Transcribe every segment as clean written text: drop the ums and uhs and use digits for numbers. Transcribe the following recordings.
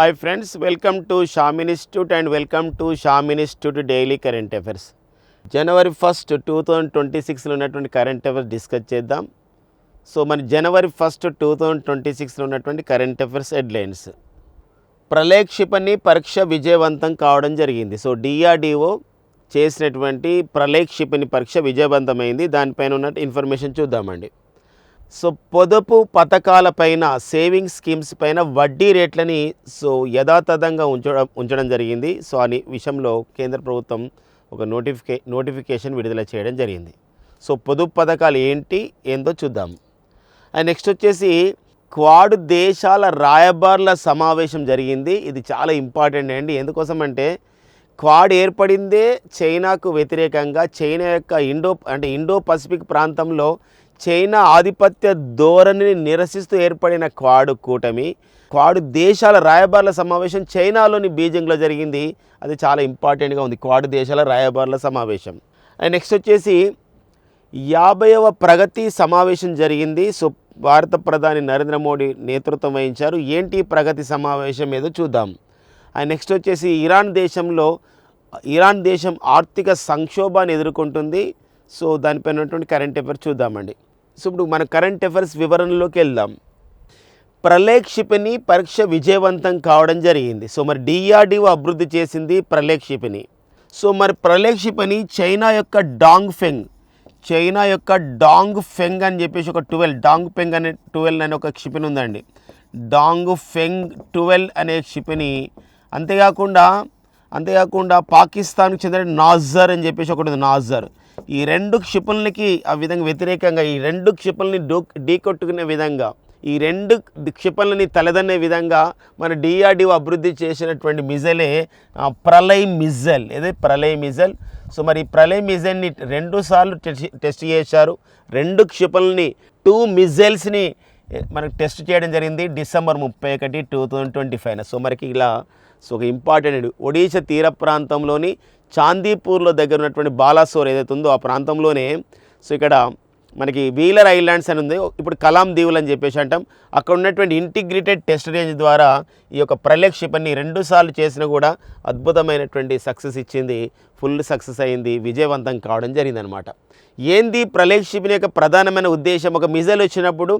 Hi friends, welcome to Sham Institute and welcome to Sham Institute Daily Current Affairs. January 1st 2026లో ఉన్నటువంటి current affairs discuss చేద్దాం. So మన జనవరి 1st 2026లో ఉన్నటువంటి current affairs headlines. ప్రళయ క్షిపణి పరీక్ష విజయవంతం కావడం జరిగింది. సో డిఆర్డిఓ చేసినటువంటి ప్రళయ క్షిపణి పరీక్ష విజయవంతమైంది. దానిపైన ఉన్న ఇన్ఫర్మేషన్ చూద్దామండి. సో పొదుపు పథకాలపైన సేవింగ్ స్కీమ్స్ పైన వడ్డీ రేట్లని యథాతథంగా ఉంచడం జరిగింది. సో అని విషయంలో కేంద్ర ప్రభుత్వం ఒక నోటిఫికేషన్ విడుదల చేయడం జరిగింది. సో పొదుపు పథకాలు ఏందో చూద్దాం. అండ్ నెక్స్ట్ వచ్చేసి క్వాడ్ దేశాల రాయబారుల సమావేశం జరిగింది. ఇది చాలా ఇంపార్టెంట్ అండి. ఎందుకోసం అంటే క్వాడ్ ఏర్పడిందే చైనాకు వ్యతిరేకంగా, చైనా యొక్క ఇండో పసిఫిక్ ప్రాంతంలో చైనా ఆధిపత్య ధోరణిని నిరసిస్తూ ఏర్పడిన క్వాడ్ కూటమి, క్వాడ్ దేశాల రాయబారుల సమావేశం చైనాలోని బీజింగ్లో జరిగింది. అది చాలా ఇంపార్టెంట్గా ఉంది, క్వాడ్ దేశాల రాయబారుల సమావేశం. అండ్ నెక్స్ట్ వచ్చేసి 50వ ప్రగతి సమావేశం జరిగింది. సో భారత ప్రధాని నరేంద్ర మోడీ నేతృత్వం వహించారు. ఏంటి ప్రగతి సమావేశం ఏదో చూద్దాం. అండ్ నెక్స్ట్ వచ్చేసి ఇరాన్ దేశం ఆర్థిక సంక్షోభాన్ని ఎదుర్కొంటుంది. సో దానిపైన ఉన్నటువంటి కరెంట్ అఫైర్స్ చూద్దామండి. సో ఇప్పుడు మన కరెంట్ అఫైర్స్ వివరణలోకి వెళ్దాం. ప్రళయ క్షిపణి పరీక్ష విజయవంతం కావడం జరిగింది. సో మరి డిఆర్డిఓ అభివృద్ధి చేసింది ప్రళయ క్షిపణి. సో మరి ప్రళయ క్షిపణి చైనా యొక్క డాంగ్ ఫెంగ్ అని చెప్పేసి ఒక 12 డాంగ్ ఫెంగ్ అనే 12 అనే ఒక క్షిపణి ఉందండి. డాంగ్ ఫెంగ్ 12 అనే క్షిపణి. అంతేకాకుండా పాకిస్తాన్కి చెందిన నాజర్ అని చెప్పేసి ఒకటి ఉంది, నాజర్. ఈ రెండు క్షిపణులకి ఆ విధంగా వ్యతిరేకంగా, ఈ రెండు క్షిపణులని ఢీకొట్టుకునే విధంగా, ఈ రెండు క్షిపణులని తలదన్నే విధంగా మన డిఆర్డిఓ అభివృద్ధి చేసినటువంటి మిజైలే Pralay missile. Pralay missile. So మరి ప్రళయ్ మిజైల్ని 2 సార్లు టెస్ట్ చేశారు. 2 క్షిపణులని 2 మిజైల్స్ని మనకు టెస్ట్ చేయడం జరిగింది December 31, 2025. సో మనకి ఒక ఇంపార్టెంట్ ఒడిశా తీర ప్రాంతంలోని చాందీపూర్లో దగ్గర ఉన్నటువంటి బాలాసోర్ ఏదైతే ఉందో ఆ ప్రాంతంలోనే సో ఇక్కడ మనకి వీలర్ ఐలాండ్స్ అని ఉంది, ఇప్పుడు కలాం దీవులు అని చెప్పేసి అంటాం. అక్కడ ఉన్నటువంటి ఇంటిగ్రేటెడ్ టెస్ట్ రేంజ్ ద్వారా ఈ యొక్క ప్రళయ క్షిపణిని 2 సార్లు చేసినా కూడా అద్భుతమైనటువంటి సక్సెస్ ఇచ్చింది, ఫుల్ సక్సెస్ అయింది, విజయవంతం కావడం జరిగిందనమాట. ఏంది ప్రళయ క్షిపణి యొక్క ప్రధానమైన ఉద్దేశం? ఒక మిజైల్ వచ్చినప్పుడు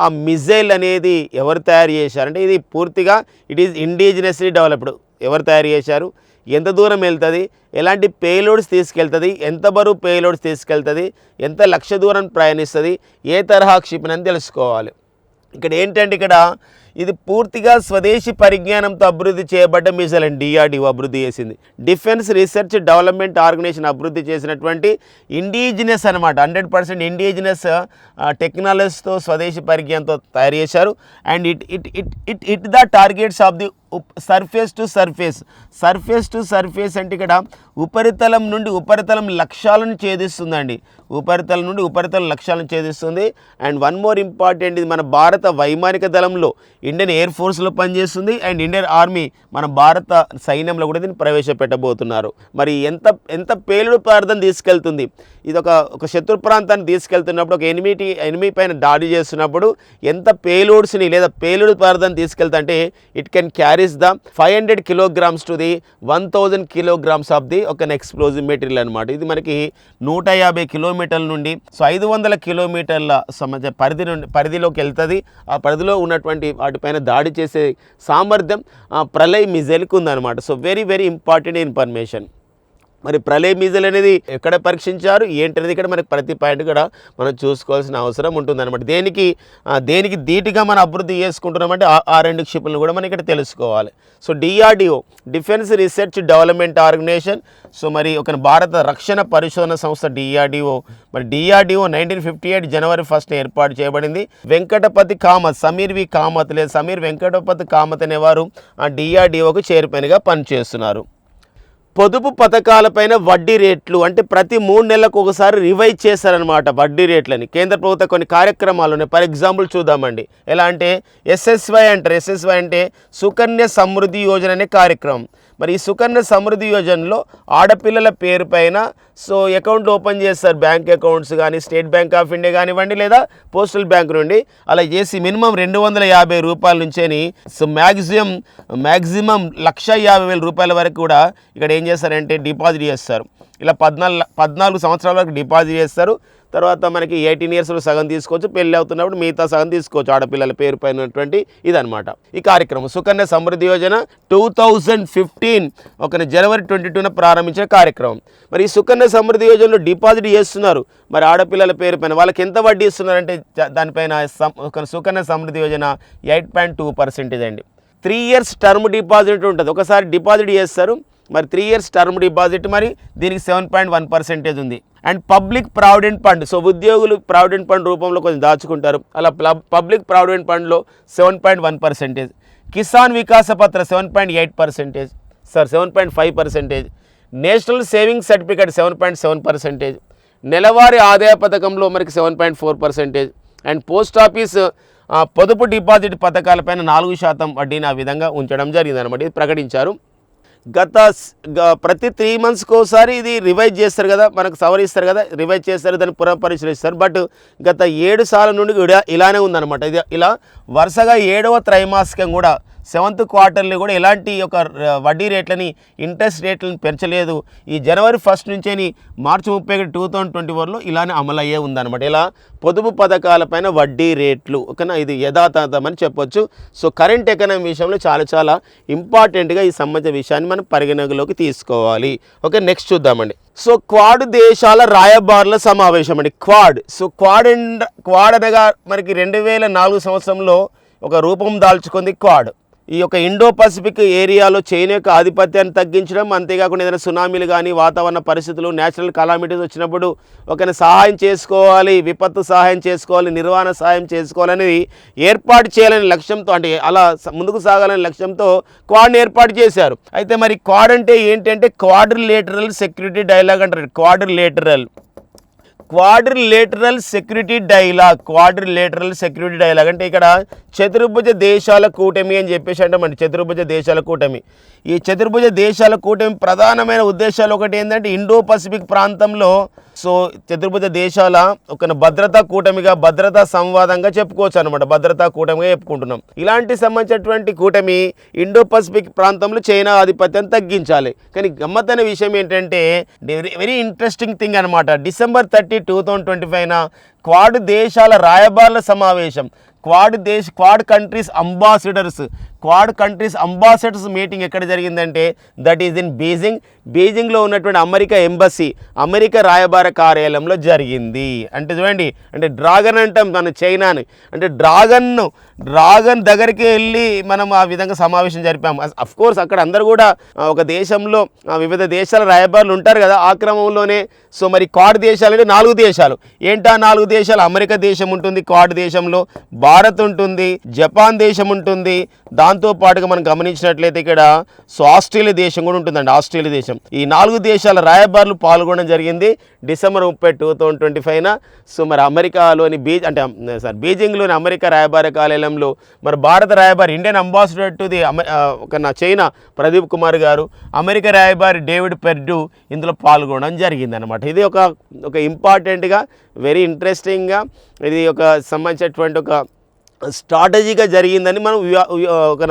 ఆ మిజైల్ అనేది ఎవరు తయారు చేశారంటే ఇది పూర్తిగా ఇట్ ఈజ్ ఇండిజినస్లీ డెవలప్డ్. ఎవరు తయారు చేశారు, ఎంత దూరం వెళ్తుంది, ఎలాంటి పేలోడ్స్ తీసుకెళ్తుంది, ఎంత బరువు పేలోడ్స్ తీసుకెళ్తుంది, ఎంత లక్ష దూరం ప్రయాణిస్తుంది, ఏ తరహా క్షిపణి అని తెలుసుకోవాలి. ఇక్కడ ఏంటంటే ఇది పూర్తిగా స్వదేశీ పరిజ్ఞానంతో అభివృద్ధి చేయబడ్డ మిసైల్ అండి. డిఆర్డిఓ అభివృద్ధి చేసింది. డిఫెన్స్ రీసెర్చ్ డెవలప్మెంట్ ఆర్గనైజేషన్ అభివృద్ధి చేసినటువంటి ఇండిజినస్ అనమాట, 100% ఇండిజినస్ టెక్నాలజీతో స్వదేశీ పరిజ్ఞానంతో తయారు చేశారు. And it the targets of the surface to surface అంటే ఇక్కడ ఉపరితలం నుండి ఉపరితలం లక్ష్యాలను ఛేదిస్తుందండి. ఉపరితలం నుండి ఉపరితలం లక్ష్యాలను ఛేదిస్తుంది. అండ్ వన్ మోర్ ఇంపార్టెంట్, ఇది మన భారత వైమానిక దళంలో ఇండియన్ ఎయిర్ ఫోర్స్లో పనిచేస్తుంది. అండ్ ఇండియన్ ఆర్మీ మన భారత సైన్యంలో కూడా దీన్ని ప్రవేశపెట్టబోతున్నారు. మరి ఎంత పేలుడు పదార్థం తీసుకెళ్తుంది, ఇది ఒక శత్రు ప్రాంతాన్ని తీసుకెళ్తున్నప్పుడు, ఒక ఎనిమి పైన దాడి చేస్తున్నప్పుడు ఎంత పేలోడ్స్ని లేదా పేలుడు పదార్థాన్ని తీసుకెళ్తుంటే it can carries the 500 kilograms to the 1000 kilograms of the ఒక ఎక్స్ప్లోజివ్ మెటీరియల్ అనమాట. ఇది మనకి 150 కిలోమీటర్ల నుండి 500 కిలోమీటర్ల పరిధిలోకి వెళ్తుంది. ఆ పరిధిలో ఉన్నటువంటి వాటిపైన దాడి చేసే సామర్థ్యం ప్రళయ్ మిజైల్కి ఉందన్నమాట. So very very important information. మరి ప్రళయ్ మిజైల్ అనేది ఎక్కడ పరీక్షించారు ఏంటనేది ఇక్కడ మనకి ప్రతి పాయింట్ కూడా మనం చూసుకోవాల్సిన అవసరం ఉంటుందన్నమాట. దేనికి ధీటుగా మనం అభివృద్ధి చేసుకుంటున్నామంటే ఆ 2 క్షిపణులు కూడా మనం ఇక్కడ తెలుసుకోవాలి. So DRDO defence research development organisation. So మరి ఒక భారత రక్షణ పరిశోధన సంస్థ డిఆర్డిఓ. మరి డిఆర్డిఓ 1958 January 1 ఏర్పాటు చేయబడింది. వెంకటపతి కామత్, సమీర్ వెంకటపతి కామత్ అనేవారు ఆ డిఆర్డిఓకు చైర్మన్గా పనిచేస్తున్నారు. పొదుపు పథకాలపైన వడ్డీ రేట్లు అంటే ప్రతి 3 నెలలకు ఒకసారి రివైజ్ చేశారనమాట వడ్డీ రేట్లని. కేంద్ర ప్రభుత్వం కొన్ని కార్యక్రమాలు ఉన్నాయి. ఫర్ ఎగ్జాంపుల్ చూద్దామండి. ఎలా అంటే ఎస్ఎస్వై అంటే సుకన్య సమృద్ధి యోజన అనే కార్యక్రమం. మరి ఈ సుకన్య సమృద్ధి యోజనలో ఆడపిల్లల పేరు పైన సో అకౌంట్ ఓపెన్ చేస్తారు, బ్యాంక్ అకౌంట్స్ కానీ స్టేట్ బ్యాంక్ ఆఫ్ ఇండియా కానివ్వండి లేదా పోస్టల్ బ్యాంక్ నుండి. అలా చేసి మినిమం 250 రూపాయల నుంచేని సో మ్యాక్సిమం 1,50,000 రూపాయల వరకు కూడా ఇక్కడ ఏం చేస్తారంటే డిపాజిట్ చేస్తారు. ఇలా 14 సంవత్సరాల వరకు డిపాజిట్ చేస్తారు. తర్వాత మనకి 18 ఇయర్స్లో సగం తీసుకోవచ్చు, పెళ్ళి అవుతున్నప్పుడు మిగతా సగం తీసుకోవచ్చు ఆడపిల్లల పేరు పైనటువంటి ఇదనమాట ఈ కార్యక్రమం. సుకన్య సమృద్ధి యోజన 2015 జనవరి 22న ప్రారంభించిన కార్యక్రమం. మరి ఈ సుకన్య సమృద్ధి యోజనలో డిపాజిట్ చేస్తున్నారు, మరి ఆడపిల్లల పేరు పైన వాళ్ళకి ఎంత వడ్డీ ఇస్తున్నారంటే దానిపైన సుకన్య సమృద్ధి యోజన 8.2% అండి. 3 ఇయర్స్ టర్మ్ డిపాజిట్ ఉంటుంది. ఒకసారి డిపాజిట్ చేస్తారు, మరి 3 ఇయర్స్ టర్మ్ డిపాజిట్, మరి దీనికి 7.1% ఉంది. And public provident fund, so ఉద్యోగులు ప్రావిడెంట్ ఫండ్ రూపంలో కొంచెం దాచుకుంటారు, అలా పబ్లిక్ ప్రావిడెంట్ ఫండ్లో 7.1%. కిసాన్ వికాస పత్ర 7.8%, 7.5%. National savings certificate 7.7%. నెలవారీ ఆదాయ పథకంలో మనకి 7.4%. అండ్ పోస్ట్ ఆఫీస్ పొదుపు డిపాజిట్ పథకాలపైన 4% వడ్డీని ఆ విధంగా ఉంచడం జరిగింది అనమాట. ఇది ప్రకటించారు. ప్రతి 3 మంత్స్కి ఒకసారి ఇది రివైజ్ చేస్తారు కదా, మనకు సవరిస్తారు కదా, రివైజ్ చేస్తారు, దాన్ని పునఃపరిశీలిస్తారు. బట్ గత 7 సార్ల నుండి ఇలానే ఉందన్నమాట. ఇది ఇలా వరుసగా 7వ త్రైమాసికం కూడా 7th క్వార్టర్లో కూడా ఎలాంటి ఒక వడ్డీ రేట్లని ఇంట్రెస్ట్ రేట్లను పెంచలేదు. ఈ జనవరి 1 నుంచేని మార్చి 31, 2024లో ఇలానే అమలు అయ్యే ఉందన్నమాట. ఇలా పొదుపు పథకాలపైన వడ్డీ రేట్లు ఓకేనా, ఇది యథాతథమని చెప్పొచ్చు. సో కరెంట్ ఎకనామీ విషయంలో చాలా ఇంపార్టెంట్గా ఈ సంబంధించిన విషయాన్ని మనం పరిగణలోకి తీసుకోవాలి. ఓకే, నెక్స్ట్ చూద్దామండి. సో క్వాడ్ దేశాల రాయబారుల సమావేశం అండి, క్వాడ్. సో క్వాడ్ అనగా మనకి 2004 సంవత్సరంలో ఒక రూపం దాల్చుకుంది క్వాడ్. ఈ యొక్క ఇండో పసిఫిక్ ఏరియాలో చైనా యొక్క ఆధిపత్యాన్ని తగ్గించడం, అంతేకాకుండా ఏదైనా సునామీలు కానీ వాతావరణ పరిస్థితులు న్యాచురల్ కలామిటీస్ వచ్చినప్పుడు ఒకరిని సహాయం చేసుకోవాలి, విపత్తు సహాయం చేసుకోవాలి, నిర్వహణ సహాయం చేసుకోవాలనేది ఏర్పాటు చేయాలనే లక్ష్యంతో, అంటే అలా ముందుకు సాగాలనే లక్ష్యంతో క్వాడ్ని ఏర్పాటు చేశారు. అయితే మరి క్వాడ్ అంటే ఏంటంటే క్వాడ్రిలేటరల్ సెక్యూరిటీ డైలాగ్ అంటారు. క్వాడ్రిలేటరల్ సెక్యూరిటీ డైలాగ్ అంటే ఇక్కడ చతుర్భుజ దేశాల కూటమి అని చెప్పేసి అంటామండి. చతుర్భుజ దేశాల కూటమి. ఈ చతుర్భుజ దేశాల కూటమి ప్రధానమైన ఉద్దేశాలు ఒకటి ఏంటంటే ఇండో పసిఫిక్ ప్రాంతంలో సో చతుర్భుజ దేశాల ఒక భద్రతా కూటమిగా, భద్రతా సంవాదంగా చెప్పుకోవచ్చు అనమాట. భద్రతా కూటమిగా చెప్పుకుంటున్నాం. ఇలాంటి సంబంధించినటువంటి కూటమి ఇండో పసిఫిక్ ప్రాంతంలో చైనా ఆధిపత్యాన్ని తగ్గించాలి. కానీ గమ్మత్తైన విషయం ఏంటంటే వెరీ ఇంట్రెస్టింగ్ థింగ్ అనమాట. December 30, 2025 క్వాడ్ దేశాల రాయబారుల సమావేశం, క్వాడ్ కంట్రీస్ అంబాసిడర్స్ మీటింగ్ ఎక్కడ జరిగిందంటే దట్ ఈజ్ ఇన్ బీజింగ్లో ఉన్నటువంటి అమెరికా ఎంబసీ, అమెరికా రాయబార కార్యాలయంలో జరిగింది. అంటే చూడండి, అంటే డ్రాగన్ అంటాం మన చైనాని, అంటే డ్రాగన్ దగ్గరికి వెళ్ళి మనం ఆ విధంగా సమావేశం జరిపాము. అఫ్ కోర్స్ అక్కడ అందరూ కూడా ఒక దేశంలో వివిధ దేశాల రాయబారులు ఉంటారు కదా, ఆ క్రమంలోనే సో మరి క్వాడ్ దేశాలు అంటే 4 దేశాలు. ఏంటా 4 దేశాలు? అమెరికా దేశం ఉంటుంది క్వాడ్ దేశంలో, భారత్ ఉంటుంది, జపాన్ దేశం ఉంటుంది, దాంతోపాటుగా మనం గమనించినట్లయితే ఇక్కడ సో ఆస్ట్రేలియా దేశం కూడా ఉంటుందండి. ఆస్ట్రేలియా దేశం. ఈ 4 దేశాల రాయబారులు పాల్గొనడం జరిగింది December 30, 2025. సో మరి అమెరికాలోని బీజింగ్లోని అమెరికా రాయబార కార్యాలయంలో మరి భారత రాయబారి Indian ambassador to the China Pradeep Kumar గారు, అమెరికా రాయబారి డేవిడ్ పెర్డు ఇందులో పాల్గొనడం జరిగింది అనమాట. ఇది ఒక ఇంపార్టెంట్గా వెరీ ఇంట్రెస్టింగ్గా ఇది ఒక సంబంధించినటువంటి ఒక స్ట్రాటజీగా జరిగిందని మనం ఒక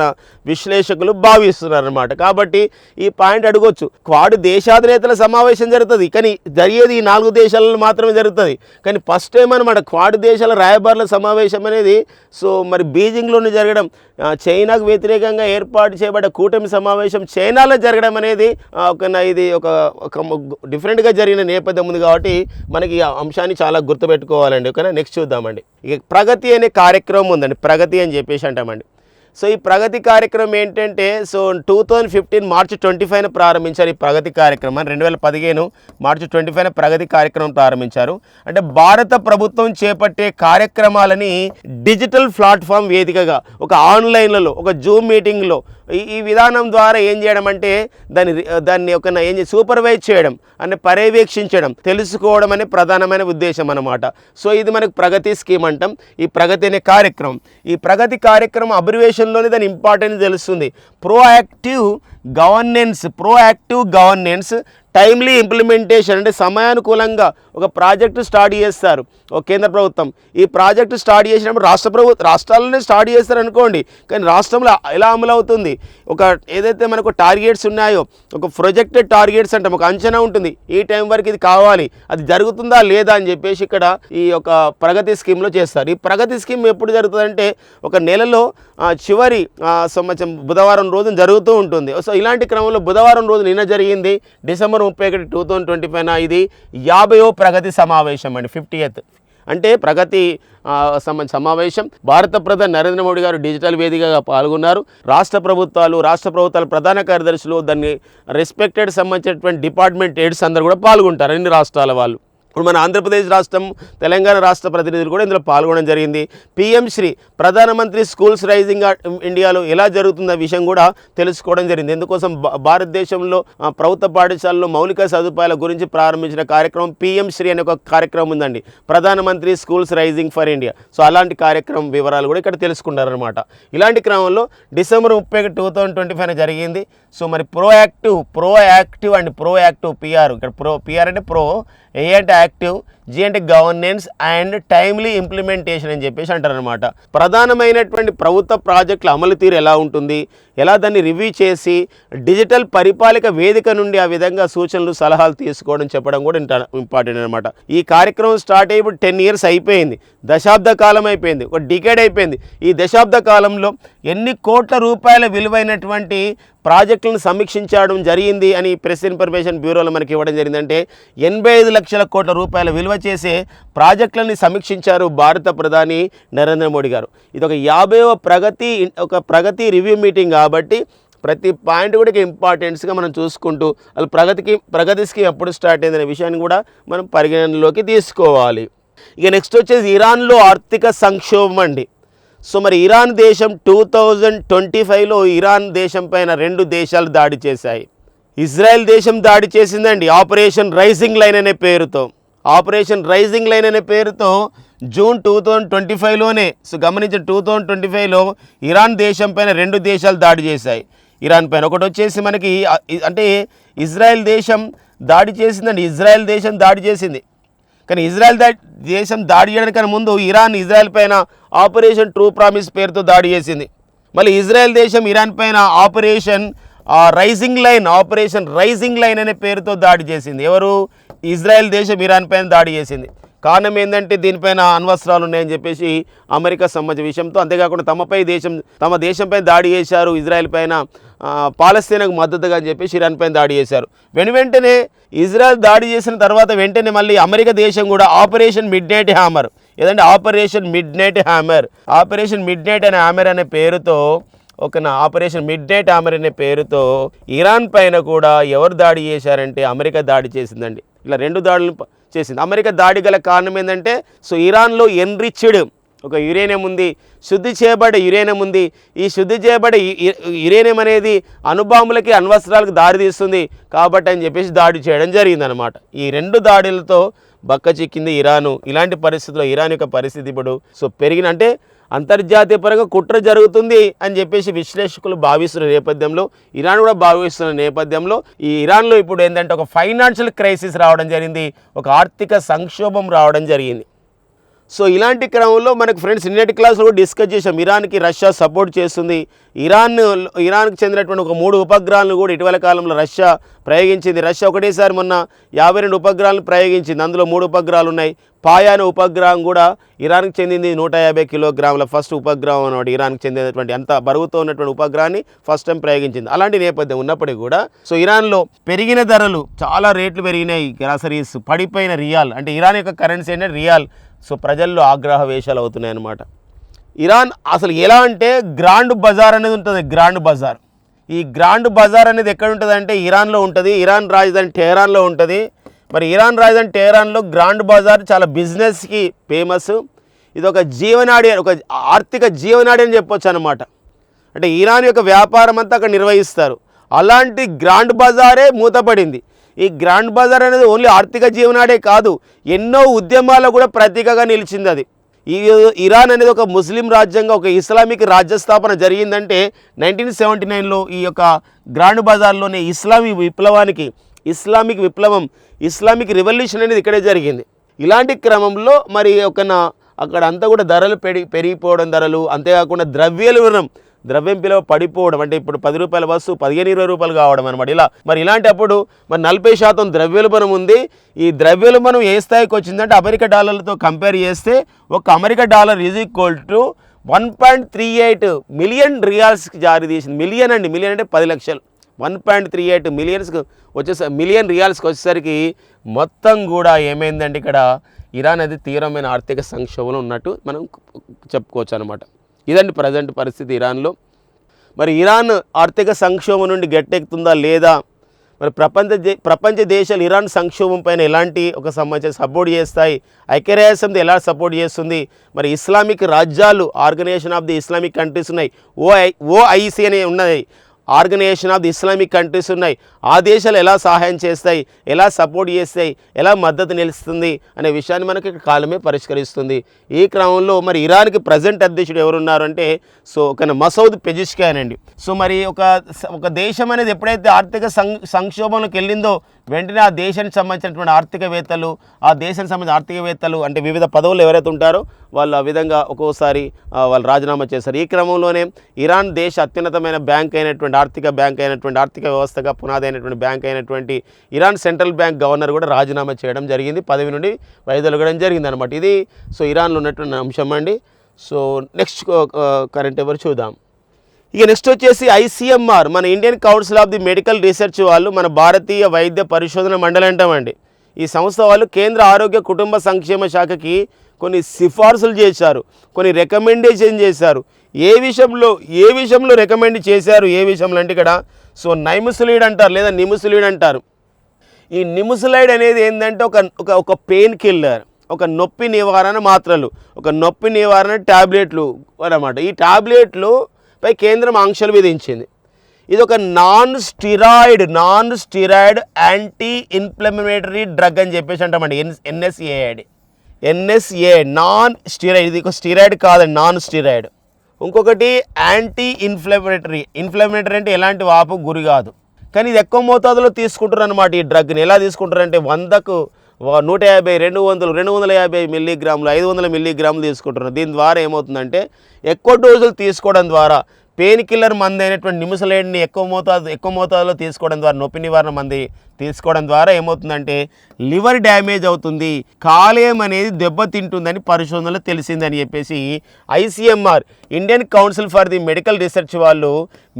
విశ్లేషకులు భావిస్తున్నారన్నమాట. కాబట్టి ఈ పాయింట్ అడగొచ్చు, క్వాడ్ దేశాధినేతల సమావేశం జరుగుతుంది, కానీ జరిగేది ఈ 4 దేశాలలో మాత్రమే జరుగుతుంది. కానీ ఫస్ట్ టైం అనమాట క్వాడ్ దేశాల రాయబారుల సమావేశం అనేది సో మరి బీజింగ్లోనే జరగడం, చైనాకు వ్యతిరేకంగా ఏర్పాటు చేయబడ్డ కూటమి సమావేశం చైనాలో జరగడం అనేది ఇది ఒక డిఫరెంట్గా జరిగిన నేపథ్యం ఉంది. కాబట్టి మనకి ఈ అంశాన్ని చాలా గుర్తుపెట్టుకోవాలండి. ఓకేనా, నెక్స్ట్ చూద్దామండి. ఇక ప్రగతి అనే కార్యక్రమం ఉందండి, ప్రగతి అని చెప్పేసి అంటామండి. సో ఈ ప్రగతి కార్యక్రమం ఏంటంటే సో 2015 మార్చి 25న ప్రారంభించారు ఈ ప్రగతి కార్యక్రమం. 2015 మార్చి 25న ప్రగతి కార్యక్రమం ప్రారంభించారు. అంటే భారత ప్రభుత్వం చేపట్టే కార్యక్రమాలని డిజిటల్ ప్లాట్ఫామ్ వేదికగా ఒక ఆన్లైన్లలో ఒక జూమ్ మీటింగ్లో ఈ విధానం ద్వారా ఏం చేయడం అంటే దాన్ని ఒక సూపర్వైజ్ చేయడం అంటే పర్యవేక్షించడం, తెలుసుకోవడం అనే ప్రధానమైన ఉద్దేశం అన్నమాట. సో ఇది మనకు ప్రగతి స్కీమ్ అంటాం. ఈ ప్రగతి అనే కార్యక్రమం, ఈ ప్రగతి కార్యక్రమం అబ్రివేషన్లోనే దాని ఇంపార్టెన్స్ తెలుస్తుంది. ప్రోయాక్టివ్ గవర్నెన్స్, టైమ్లీ ఇంప్లిమెంటేషన్ అంటే సమయానుకూలంగా ఒక ప్రాజెక్టు స్టార్ట్ చేస్తారు ఒక కేంద్ర ప్రభుత్వం. ఈ ప్రాజెక్టు స్టార్ట్ చేసినప్పుడు రాష్ట్రాలనే స్టార్ట్ చేస్తారు అనుకోండి, కానీ రాష్ట్రంలో ఎలా అమలు అవుతుంది, ఒక ఏదైతే మనకు టార్గెట్స్ ఉన్నాయో, ఒక ప్రొజెక్టెడ్ టార్గెట్స్ అంటాం, ఒక అంచనా ఉంటుంది, ఈ టైం వరకు ఇది కావాలి, అది జరుగుతుందా లేదా అని చెప్పేసి ఇక్కడ ఈ యొక్క ప్రగతి స్కీమ్లో చేస్తారు. ఈ ప్రగతి స్కీమ్ ఎప్పుడు జరుగుతుందంటే ఒక నెలలో చివరి సంవత్సరం బుధవారం రోజున జరుగుతూ ఉంటుంది. సో ఇలాంటి క్రమంలో బుధవారం రోజు నిన్న జరిగింది డిసెంబర్ 31, 2025 ఇది 50వ ప్రగతి సమావేశం అండి, 50th అంటే ప్రగతి సమావేశం. భారత ప్రధాని నరేంద్ర మోడీ గారు డిజిటల్ వేదికగా పాల్గొన్నారు. రాష్ట్ర ప్రభుత్వాల ప్రధాన కార్యదర్శులు, దాన్ని రెస్పెక్టెడ్ సంబంధించినటువంటి డిపార్ట్మెంట్ హెడ్స్ అందరూ కూడా పాల్గొంటారు, అన్ని రాష్ట్రాల వాళ్ళు. ఇప్పుడు మన ఆంధ్రప్రదేశ్ రాష్ట్రం, తెలంగాణ రాష్ట్ర ప్రతినిధులు కూడా ఇందులో పాల్గొనడం జరిగింది. PM శ్రీ ప్రధానమంత్రి స్కూల్స్ రైజింగ్ ఇండియాలో ఎలా జరుగుతున్న విషయం కూడా తెలుసుకోవడం జరిగింది. ఎందుకోసం భారతదేశంలో ప్రభుత్వ పాఠశాలలో మౌలిక సదుపాయాల గురించి ప్రారంభించిన కార్యక్రమం PM శ్రీ అనే ఒక కార్యక్రమం ఉందండి, ప్రధానమంత్రి schools rising for India. So అలాంటి కార్యక్రమం వివరాలు కూడా ఇక్కడ తెలుసుకున్నారనమాట. ఇలాంటి క్రమంలో డిసెంబర్ 31, 2025 జరిగింది. సో మరి ప్రోయాక్టివ్ అండ్ ప్రోయాక్టివ్ PR, ఇక్కడ PR అంటే ప్రో, ఏ అంటే యాక్టివ్, G అంటే గవర్నెన్స్ అండ్ టైమ్లీ ఇంప్లిమెంటేషన్ అని చెప్పేసి అంటారనమాట. ప్రధానమైనటువంటి ప్రభుత్వ ప్రాజెక్టుల అమలు తీరు ఎలా ఉంటుంది, ఎలా దాన్ని రివ్యూ చేసి డిజిటల్ పరిపాలక వేదిక నుండి ఆ విధంగా సూచనలు సలహాలు తీసుకోవడం చెప్పడం కూడా ఇంపార్టెంట్ అనమాట. ఈ కార్యక్రమం స్టార్ట్ అయ్యి ఇప్పుడు 10 years అయిపోయింది, దశాబ్ద కాలం అయిపోయింది, ఒక డికేడ్ అయిపోయింది. ఈ దశాబ్ద కాలంలో ఎన్ని కోట్ల రూపాయల విలువైనటువంటి ప్రాజెక్టులను సమీక్షించడం జరిగింది అని ప్రెస్ ఇన్ఫర్మేషన్ బ్యూరోలో మనకి ఇవ్వడం జరిగిందంటే 85 లక్షల కోట్ల రూపాయల విలువ చేసే ప్రాజెక్టులని సమీక్షించారు భారత ప్రధాని నరేంద్ర మోడీ గారు. ఇది ఒక 50వ ప్రగతి రివ్యూ మీటింగ్ కాబట్టి ప్రతి పాయింట్ కూడా ఇంపార్టెన్స్గా మనం చూసుకుంటూ అది ప్రగతి స్కీమ్ ఎప్పుడు స్టార్ట్ అయిందనే విషయాన్ని కూడా మనం పరిగణనలోకి తీసుకోవాలి. ఇక నెక్స్ట్ వచ్చేసి ఇరాన్లో ఆర్థిక సంక్షోభం అండి. సో మరి ఇరాన్ దేశం 2025లో ఇరాన్ దేశం పైన 2 దేశాలు దాడి చేశాయి. ఇజ్రాయెల్ దేశం దాడి చేసిందండి ఆపరేషన్ రైజింగ్ లైన్ అనే పేరుతో జూన్ 2025లోనే. సో గమనించిన 2025లో ఇరాన్ దేశం పైన 2 దేశాలు దాడి చేశాయి ఇరాన్ పైన. ఒకటి వచ్చేసి మనకి అంటే ఇజ్రాయెల్ దేశం దాడి చేసింది, కానీ ఇజ్రాయెల్ దేశం దాడి చేయడానికన్నా ముందు ఇజ్రాయెల్ పైన ఆపరేషన్ ట్రూ ప్రామిస్ పేరుతో దాడి చేసింది. మళ్ళీ ఇజ్రాయెల్ దేశం ఇరాన్ పైన ఆపరేషన్ రైజింగ్ లైన్ అనే పేరుతో దాడి చేసింది. ఎవరు? ఇజ్రాయెల్ దేశం ఇరాన్ పైన దాడి చేసింది. కారణం ఏంటంటే దీనిపైన అణ్వస్త్రాలు ఉన్నాయని చెప్పేసి అమెరికా సంబంధించిన విషయంతో. అంతేకాకుండా తమ దేశంపై దాడి చేశారు ఇజ్రాయెల్ పైన, పాలస్తీనాకు మద్దతుగా అని చెప్పేసి ఇరాన్ పైన దాడి చేశారు. వెంటనే ఇజ్రాయెల్ దాడి చేసిన తర్వాత వెంటనే మళ్ళీ అమెరికా దేశం కూడా ఆపరేషన్ మిడ్ నైట్ హ్యామర్ అనే పేరుతో ఇరాన్ పైన కూడా ఎవరు దాడి చేశారంటే అమెరికా దాడి చేసిందండి. ఇలా 2 దాడులు చేసింది. అమెరికా దాడి గల కారణం ఏంటంటే సో ఇరాన్లో ఎన్రిచ్డ్ ఒక యురేనియం ఉంది, శుద్ధి చేయబడే యురేనియం ఉంది. ఈ శుద్ధి చేయబడే యురేనియం అనేది అణుబాంబులకి అణ్వస్త్రాలకు దారితీస్తుంది కాబట్టి అని చెప్పేసి దాడి చేయడం జరిగిందనమాట. ఈ 2 దాడులతో బక్క చిక్కింది ఇరాను. ఇలాంటి పరిస్థితుల్లో ఇరాన్ యొక్క పరిస్థితి ఇప్పుడు సో అంటే అంతర్జాతీయ పరంగా కుట్ర జరుగుతుంది అని చెప్పేసి విశ్లేషకులు భావిస్తున్న నేపథ్యంలో, ఇరాన్ కూడా భావిస్తున్న నేపథ్యంలో ఈ ఇరాన్లో ఇప్పుడు ఏంటంటే ఒక ఫైనాన్షియల్ క్రైసిస్ రావడం జరిగింది, ఒక ఆర్థిక సంక్షోభం రావడం జరిగింది. సో ఇలాంటి క్రమంలో మనకు ఫ్రెండ్స్ నిన్నటి క్లాస్లో కూడా డిస్కస్ చేసాం. ఇరాన్కి రష్యా సపోర్ట్ చేస్తుంది. ఇరాన్కి చెందినటువంటి ఒక 3 ఉపగ్రహాలను కూడా ఇటీవల కాలంలో రష్యా ప్రయోగించింది. రష్యా ఒకటేసారి మొన్న 52 ఉపగ్రహాలను ప్రయోగించింది. అందులో 3 ఉపగ్రహాలు ఉన్నాయి. పాయా అనే ఉపగ్రహం కూడా ఇరాన్కి చెందింది. 150 కిలోగ్రాముల ఫస్ట్ ఉపగ్రహం అన్నమాట. ఇరాన్కి చెందినటువంటి అంత బరువుతో ఉన్నటువంటి ఉపగ్రహాన్ని ఫస్ట్ టైం ప్రయోగించింది. అలాంటి నేపథ్యం ఉన్నప్పటికీ కూడా సో ఇరాన్లో పెరిగిన ధరలు, చాలా రేట్లు పెరిగినాయి. గ్రాసరీస్, పడిపోయిన రియాల్, అంటే ఇరాన్ యొక్క కరెన్సీ అంటే రియాల్. సో ప్రజల్లో ఆగ్రహ వేషాలు అవుతున్నాయి అన్నమాట. ఇరాన్ అసలు ఎలా అంటే గ్రాండ్ బజార్ అనేది ఉంటుంది. ఈ గ్రాండ్ బజార్ అనేది ఎక్కడ ఉంటుంది అంటే ఇరాన్లో ఉంటుంది. ఇరాన్ రాజధాని టెహరాన్లో ఉంటుంది. మరి ఇరాన్ రాజధాని టెహరాన్లో గ్రాండ్ బజార్ చాలా బిజినెస్కి ఫేమస్. ఇది ఒక జీవనాడి, ఒక ఆర్థిక జీవనాడి అని చెప్పొచ్చు అనమాట. అంటే ఇరాన్ యొక్క వ్యాపారం అంతా అక్కడ నిర్వహిస్తారు. అలాంటి గ్రాండ్ బజారే మూతపడింది. ఈ గ్రాండ్ బజార్ అనేది ఓన్లీ ఆర్థిక జీవనాడే కాదు, ఎన్నో ఉద్యమాలకు కూడా ప్రతీకగా నిలిచింది అది. ఈ ఇరాన్ అనేది ఒక ముస్లిం రాజ్యంగా, ఒక ఇస్లామిక్ రాజ్య స్థాపన జరిగిందంటే 1979లో ఈ యొక్క గ్రాండ్ బజార్లోనే ఇస్లామిక్ విప్లవం, ఇస్లామిక్ రివల్యూషన్ అనేది ఇక్కడే జరిగింది. ఇలాంటి క్రమంలో మరి అక్కడ అంతా కూడా ధరలు పెరిగిపోవడం, ధరలు అంతేకాకుండా ద్రవ్యం పిలువ పడిపోవడం, అంటే ఇప్పుడు 10 రూపాయల వస్తువు 15-20 రూపాయలు కావడం అనమాట. ఇలాంటప్పుడు మరి 40% ద్రవ్యోల్బణం ఉంది. ఈ ద్రవ్యోల్బణం ఏ స్థాయికి వచ్చిందంటే అమెరికా డాలర్లతో కంపేర్ చేస్తే ఒక America dollar is equal to 1.38 million రియాల్స్కి జారీ తీసింది. మిలియన్ అంటే 10 లక్షలు. 1.38 మిలియన్ రియాల్స్కి వచ్చేసరికి మొత్తం కూడా ఏమైందంటే ఇక్కడ ఇరాన్ అది తీవ్రమైన ఆర్థిక సంక్షోభంలో ఉన్నట్టు మనం చెప్పుకోవచ్చు అనమాట. ఇదండి ప్రజెంట్ పరిస్థితి ఇరాన్లో. మరి ఇరాన్ ఆర్థిక సంక్షోభం నుండి గట్టెక్కుతుందా లేదా, మరి ప్రపంచ దేశాలు ఇరాన్ సంక్షోభం పైన ఎలాంటి ఒక సంబంధించి సపోర్ట్ చేస్తాయి, ఐక్యరాజ్యసమితి ఎలా సపోర్ట్ చేస్తుంది, మరి ఇస్లామిక్ రాజ్యాలు organisation of the Islamic countries ఉన్నాయి, ఓఐసి అనే ఉన్నాయి, organisation of the Islamic countries ఉన్నాయి, ఆ దేశాలు ఎలా సహాయం చేస్తాయి, ఎలా సపోర్ట్ చేస్తాయి, ఎలా మద్దతు నిలుస్తుంది అనే విషయాన్ని మనకి కాలమే పరిష్కరిస్తుంది. ఈ క్రమంలో మరి ఇరాన్కి ప్రజెంట్ అధ్యక్షుడు ఎవరున్నారు అంటే ఒక మసౌద్ పెజిష్కియాన్ అండి. మరి ఒక దేశం అనేది ఎప్పుడైతే ఆర్థిక సంక్షోభంలోకి వెళ్ళిందో వెంటనే ఆ దేశానికి సంబంధించినటువంటి ఆర్థికవేత్తలు అంటే వివిధ పదవులు ఎవరైతే ఉంటారో వాళ్ళు ఆ విధంగా ఒక్కోసారి వాళ్ళు రాజీనామా చేశారు. ఈ క్రమంలోనే ఇరాన్ దేశ అత్యున్నతమైన ఆర్థిక వ్యవస్థగా పునాది అయినటువంటి బ్యాంక్ అయినటువంటి ఇరాన్ సెంట్రల్ బ్యాంక్ గవర్నర్ కూడా రాజీనామా చేయడం జరిగింది, పదవి నుండి వైదొలగడం జరిగింది అనమాట. ఇది ఇరాన్లో ఉన్నటువంటి అంశం అండి. నెక్స్ట్ కరెంట్ ఎవరు చూద్దాం. ఇక నెక్స్ట్ వచ్చేసి ICMR, మన Indian council of the Medical Research వాళ్ళు, మన భారతీయ వైద్య పరిశోధన మండలి అంటామండి. ఈ సంస్థ వాళ్ళు కేంద్ర ఆరోగ్య కుటుంబ సంక్షేమ శాఖకి కొన్ని సిఫార్సులు చేశారు, కొన్ని రికమెండేషన్ చేశారు. ఏ విషయంలో రికమెండ్ చేశారు, ఏ విషయంలో అంటే ఇక్కడ నైముసిలిడ్ అంటారు లేదా నిముసిలిడ్ అంటారు. ఈ నిముసిలైడ్ అనేది ఏంటంటే ఒక పెయిన్ కిల్లర్, ఒక నొప్పి నివారణ మాత్రలు, ఒక నొప్పి నివారణ ట్యాబ్లెట్లు అన్నమాట. ఈ ట్యాబ్లెట్లు పై కేంద్రం ఆంక్షలు విధించింది. ఇది ఒక non steroid anti inflammatory drug అని చెప్పేసి అంటామండి. NSA non steroid. ఇది ఒక స్టిరాయిడ్ కాదండి, నాన్ స్టిరాయిడ్. ఇంకొకటి యాంటీ ఇన్ఫ్లమేటరీ అంటే ఎలాంటి వాపు గురి కాదు, కానీ ఇది ఎక్కువ మోతాదులో తీసుకుంటారు అనమాట. ఈ డ్రగ్ని ఎలా తీసుకుంటారంటే 100కు 150, 200, 250 మిల్లీగ్రాములు, 500 మిల్లీగ్రాములు తీసుకుంటున్నారు. దీని ద్వారా ఏమవుతుందంటే ఎక్కువ డోసులు తీసుకోవడం ద్వారా పెయిన్ కిల్లర్ మందు అయినటువంటి నిముసిలైడ్ని ఎక్కువ మోతాదులో తీసుకోవడం ద్వారా, నొప్పి నివారణ మంది తీసుకోవడం ద్వారా ఏమవుతుందంటే లివర్ డ్యామేజ్ అవుతుంది, కాలేయం అనేది దెబ్బతింటుందని పరిశోధనలో తెలిసిందని చెప్పేసి ICMR, Indian Council for the Medical Research వాళ్ళు